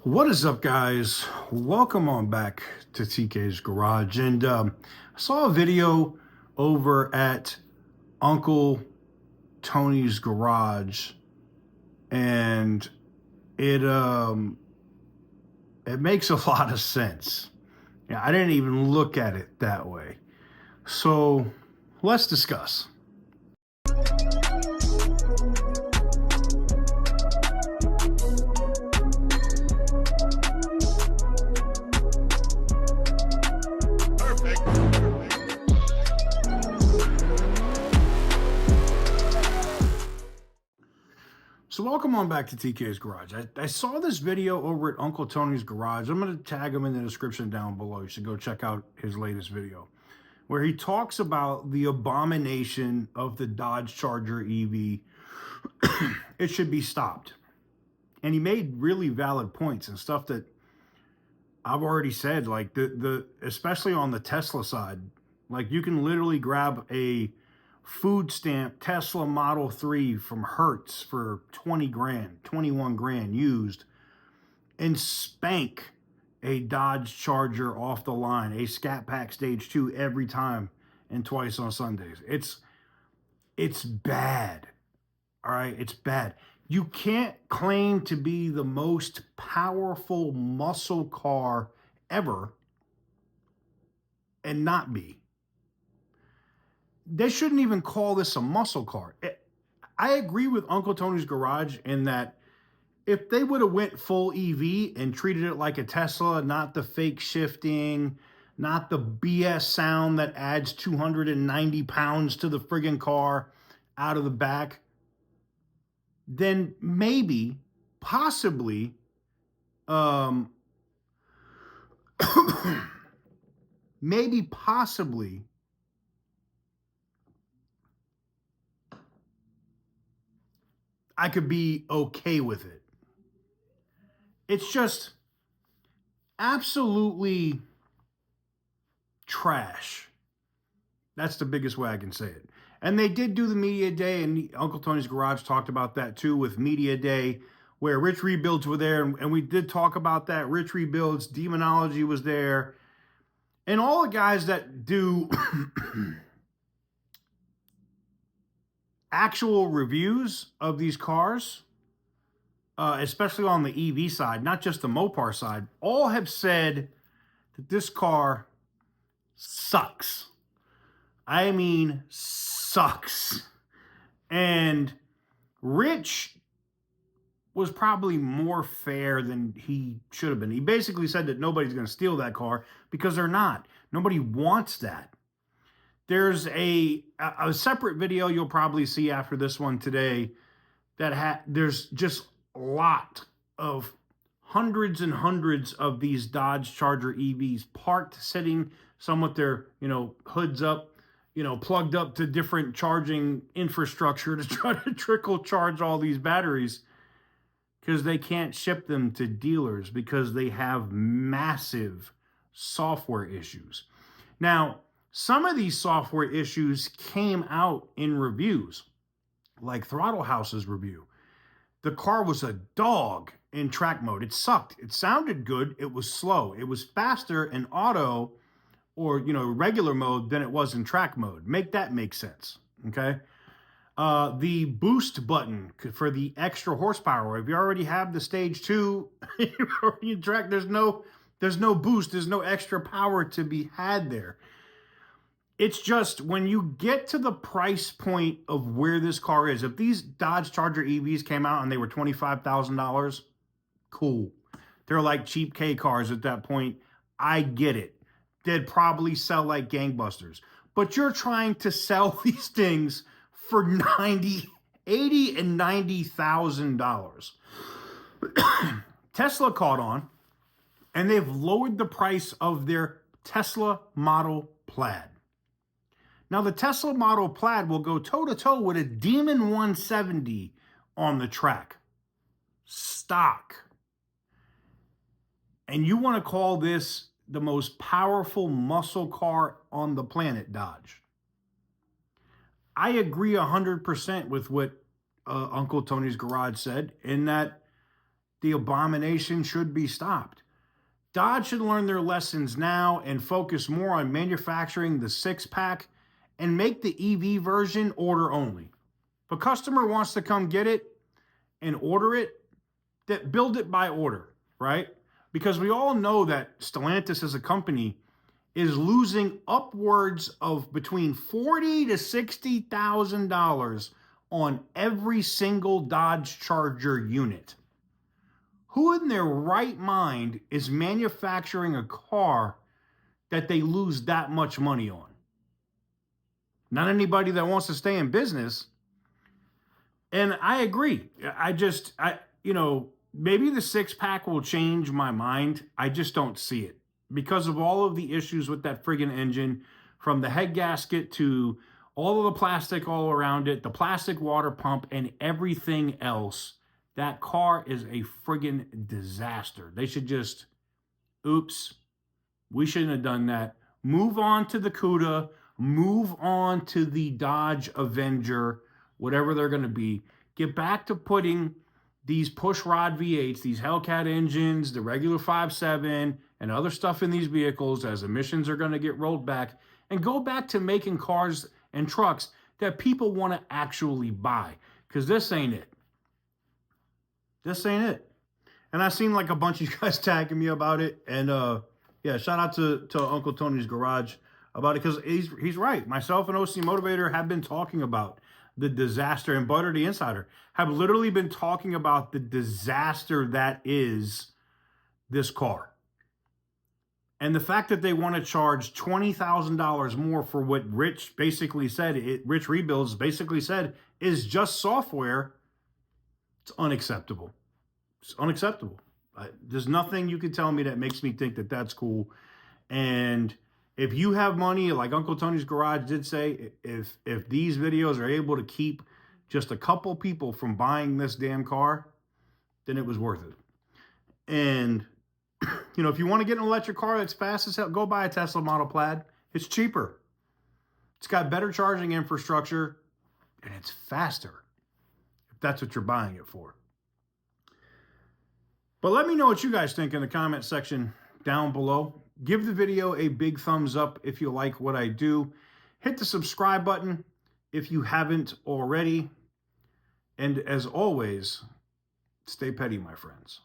What is up, guys? Welcome on back to TK's Garage. And I saw a video over at Uncle Tony's Garage, and it it makes a lot of sense. Yeah, I didn't even look at it that way. So let's discuss. So welcome on back to TK's Garage. I saw this video over at Uncle Tony's Garage. I'm going to tag him in the description down below. You should go check out his latest video, where he talks about the abomination of the Dodge Charger EV. It should be stopped. And he made really valid points and stuff that I've already said, like the especially on the Tesla side. Like, you can literally grab a food stamp Tesla Model 3 from Hertz for 20 grand, 21 grand used, and spank a Dodge Charger off the line, a Scat Pack Stage 2 every time and twice on Sundays. It's bad. All right, it's bad. You can't claim to be the most powerful muscle car ever and not be. They shouldn't even call this a muscle car. I agree with Uncle Tony's Garage in that if they would have went full EV and treated it like a Tesla, not the fake shifting, not the BS sound that adds 290 pounds to the friggin' car out of the back, then maybe, possibly, maybe possibly, I could be okay with it. It's just absolutely trash. That's the biggest way I can say it. And they did do the media day, and Uncle Tony's Garage talked about that too with media day, where Rich Rebuilds were there, and we did talk about that. Rich Rebuilds, Demonology was there, and all the guys that do actual reviews of these cars, especially on the EV side, not just the Mopar side, all have said that this car sucks. I mean, sucks. And Rich was probably more fair than he should have been. He basically said that nobody's going to steal that car because they're not. Nobody wants that. There's a separate video you'll probably see after this one today that there's just a lot of hundreds and hundreds of these Dodge Charger EVs parked, sitting, some with their, hoods up, plugged up to different charging infrastructure to try to trickle charge all these batteries, because they can't ship them to dealers because they have massive software issues. Now, some of these software issues came out in reviews, like Throttle House's review. The car was a dog in track mode. It sucked. It sounded good. It was slow. It was faster in auto or, regular mode than it was in track mode. Make that make sense, okay? The boost button for the extra horsepower. If you already have the Stage 2, you track, there's no boost. There's no extra power to be had there. It's just, when you get to the price point of where this car is, if these Dodge Charger EVs came out and they were $25,000, cool. They're like cheap K cars at that point. I get it. They'd probably sell like gangbusters. But you're trying to sell these things for $80,000 and $90,000. Tesla caught on, and they've lowered the price of their Tesla Model Plaid. Now, the Tesla Model Plaid will go toe-to-toe with a Demon 170 on the track. Stock. And you want to call this the most powerful muscle car on the planet, Dodge? I agree 100% with what Uncle Tony's Garage said, in that the abomination should be stopped. Dodge should learn their lessons now and focus more on manufacturing the six-pack and make the EV version order only. If a customer wants to come get it and order it, that build it by order, right? Because we all know that Stellantis as a company is losing upwards of between $40,000 to $60,000 on every single Dodge Charger unit. Who in their right mind is manufacturing a car that they lose that much money on? Not anybody that wants to stay in business. And I agree. Maybe the six-pack will change my mind. I just don't see it because of all of the issues with that friggin' engine, from the head gasket to all of the plastic all around it, the plastic water pump, and everything else. That car is a friggin' disaster. They should just, oops, we shouldn't have done that. Move on to the Cuda, move on to the Dodge Avenger, whatever they're going to be. Get back to putting these push rod V8s, these Hellcat engines, the regular 5.7, and other stuff in these vehicles as emissions are going to get rolled back, and go back to making cars and trucks that people want to actually buy, because this ain't it. This ain't it. And I seen like a bunch of you guys tagging me about it. And yeah, shout out to Uncle Tony's Garage about it, because he's right. Myself and OC Motivator have been talking about the disaster, and Butter the Insider have literally been talking about the disaster that is this car. And the fact that they want to charge $20,000 more for what Rich basically said, Rich Rebuilds basically said, is just software. It's unacceptable. It's unacceptable. There's nothing you can tell me that makes me think that that's cool. And if you have money, like Uncle Tony's Garage did say, if these videos are able to keep just a couple people from buying this damn car, then it was worth it. And, if you want to get an electric car that's fast as hell, go buy a Tesla Model Plaid. It's cheaper. It's got better charging infrastructure, and it's faster. That's what you're buying it for. But let me know what you guys think in the comment section down below. Give the video a big thumbs up if you like what I do. Hit the subscribe button if you haven't already. And as always, stay petty, my friends.